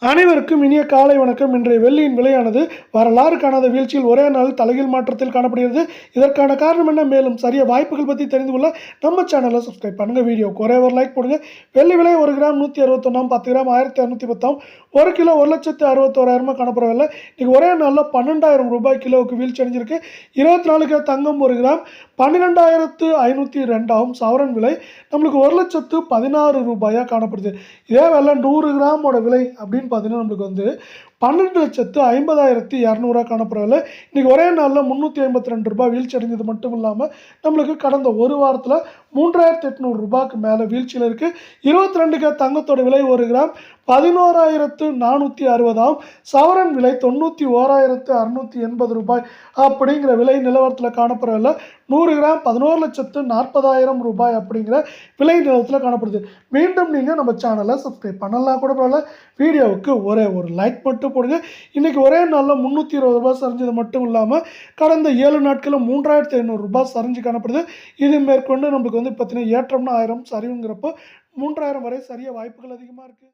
அனைவருக்கும் இனிய காலை வணக்கம். இன்றைய வெள்ளியின் விலையானது வரலாறு காணாத வீழ்ச்சியில் ஒரே நாள் தலைகீழ் மாற்றத்தில் காணப்படுகிறது. இதற்கான காரணம் என்ன? மேலும் சரிய வாய்ப்புகள் பற்றி தெரிந்து கொள்ள நம்ம சேனலை சப்ஸ்கிரைப் பண்ணுங்க. வீடியோக்கு ஒரே ஒரு லைக் போடுங்க. வெள்ளி விலை 1 கிராம் 161, 10 கிராம் 1210, 1 கிலோ 1,61,000 காணப்படவில்லை. இன்னைக்கு ஒரே நாளில் 12,000 ரூபாய் கிலோவுக்கு வீழ்ச்சி அடைஞ்சிருக்கு. 24 கிலோ தங்கம் 1 கிராம் 12,502 சவரன் விலை நம்மளுக்கு 1,16,000 ரூபாயாக காணப்படுது. இதே வேலை 100 கிராமோட விலை அப்படின்னு பார்த்தீங்கன்னா நம்மளுக்கு வந்து 12,50,200 காணப்படவில்லை. இன்றைக்கி ஒரே நாளில் 352 ரூபாய் வீழ்ச்சி அடைஞ்சது மட்டும் இல்லாமல் நம்மளுக்கு கடந்த ஒரு வாரத்தில் 3,800 ரூபாய்க்கு மேலே வீழ்ச்சியில் இருக்குது. 22 கிலோ தங்கத்தோட விலை 1 கிராம் 11,460, சவரன் விலை 91,680 ரூபாய் அப்படிங்கிற விலை நிலவரத்தில் காணப்படவில்லை. 100 கிராம் 11,40,000 ரூபாய் அப்படிங்கிற விலை நிலவரத்தில் காணப்படுது. மீண்டும் நீங்கள் நம்ம சேனலை சப்ஸ்கிரைப் பண்ணலாம் கூட பரவாயில்ல, வீடியோவுக்கு ஒரே ஒரு லைக் மட்டும் போடுங்க. இன்றைக்கி ஒரே நாளில் 320 ரூபாய் சரிஞ்சது மட்டும் இல்லாமல் கடந்த 7 நாட்களில் 3,500 ரூபாய் சரிஞ்சு காணப்படுது. இது மேற்கொண்டு நம்மளுக்கு வந்து பார்த்தீங்கன்னா ஏற்றம்னா 1000, சரிவுங்கிறப்போ 3,000 வரை சரிய வாய்ப்புகள் அதிகமாக இருக்குது.